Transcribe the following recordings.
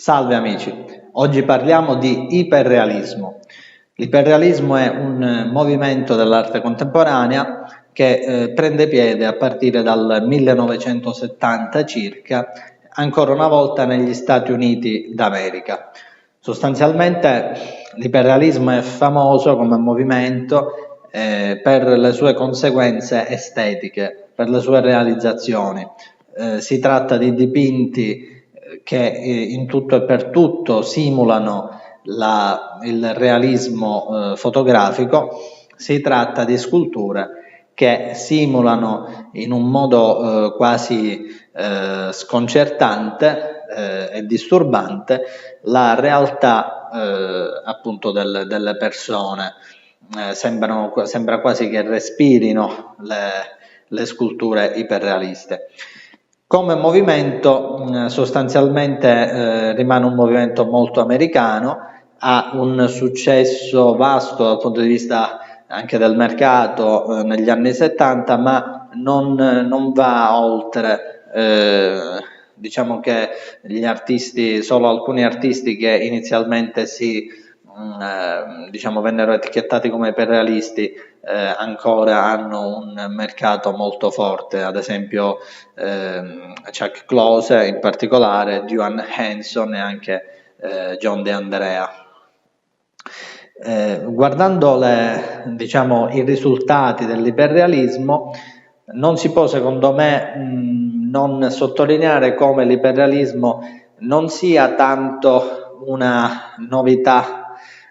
Salve amici, oggi parliamo di iperrealismo. L'iperrealismo è un movimento dell'arte contemporanea che prende piede a partire dal 1970 circa, ancora una volta negli Stati Uniti d'America. Sostanzialmente l'iperrealismo è famoso come movimento per le sue conseguenze estetiche, per le sue realizzazioni. Si tratta di dipinti che in tutto e per tutto simulano il realismo fotografico. Si tratta di sculture che simulano in un modo quasi sconcertante e disturbante la realtà appunto delle persone. Sembra quasi che respirino le sculture iperrealiste. Come movimento sostanzialmente rimane un movimento molto americano, ha un successo vasto dal punto di vista anche del mercato negli anni 70, ma non va oltre. Diciamo che gli artisti, solo alcuni artisti che inizialmente vennero etichettati come iperrealisti ancora hanno un mercato molto forte, ad esempio Chuck Close in particolare, Duane Hanson e anche John De Andrea. Guardando i risultati dell'iperrealismo, non si può secondo me non sottolineare come l'iperrealismo non sia tanto una novità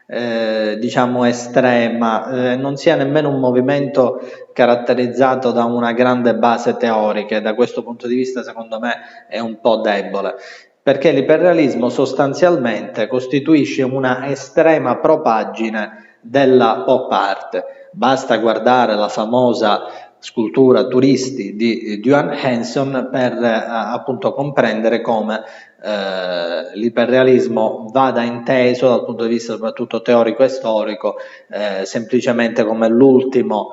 estrema, non sia nemmeno un movimento caratterizzato da una grande base teorica, e da questo punto di vista secondo me è un po' debole, perché l'iperrealismo sostanzialmente costituisce una estrema propaggine della pop art. Basta guardare la famosa scultura Turisti di Duane Hanson per appunto comprendere come l'iperrealismo vada inteso dal punto di vista soprattutto teorico e storico semplicemente come l'ultimo,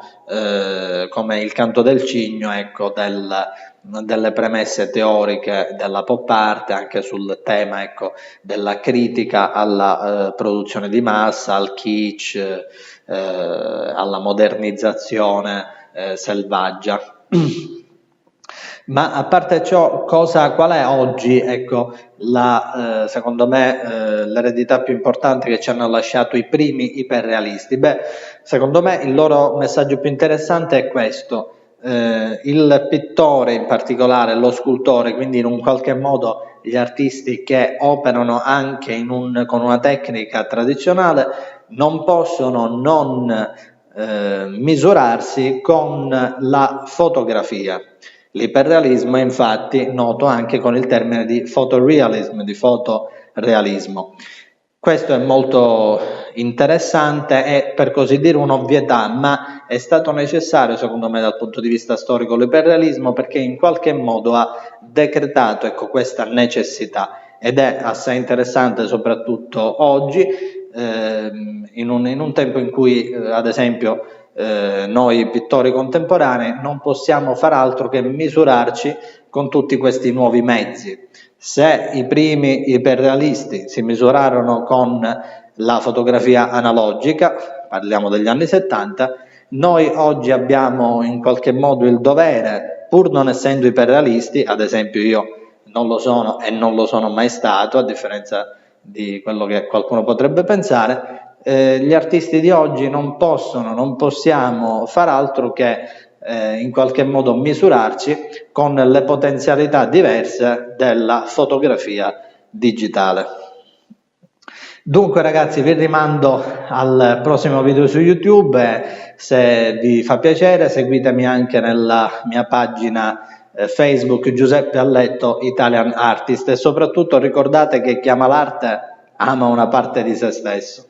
come il canto del cigno, ecco, delle premesse teoriche della pop art, anche sul tema, ecco, della critica alla produzione di massa, al kitsch, alla modernizzazione selvaggia. Ma a parte ciò, qual è oggi, ecco, secondo me l'eredità più importante che ci hanno lasciato i primi iperrealisti? Secondo me il loro messaggio più interessante è questo: il pittore in particolare, lo scultore, quindi in un qualche modo gli artisti che operano anche con una tecnica tradizionale, non possono non misurarsi con la fotografia. L'iperrealismo è infatti noto anche con il termine di photorealism, di fotorealismo. Questo è molto interessante, è per così dire un'ovvietà, ma è stato necessario secondo me dal punto di vista storico l'iperrealismo, perché in qualche modo ha decretato, ecco, questa necessità, ed è assai interessante soprattutto oggi, in un tempo in cui ad esempio noi pittori contemporanei non possiamo far altro che misurarci con tutti questi nuovi mezzi. Se i primi iperrealisti si misurarono con la fotografia analogica, parliamo degli anni 70, noi oggi abbiamo in qualche modo il dovere, pur non essendo iperrealisti, ad esempio io non lo sono e non lo sono mai stato, a differenza di quello che qualcuno potrebbe pensare, gli artisti di oggi non possiamo far altro che in qualche modo misurarci con le potenzialità diverse della fotografia digitale. Dunque ragazzi, vi rimando al prossimo video su YouTube, se vi fa piacere seguitemi anche nella mia pagina Facebook Giuseppe Alletto Italian Artist, e soprattutto ricordate che chi ama l'arte ama una parte di se stesso.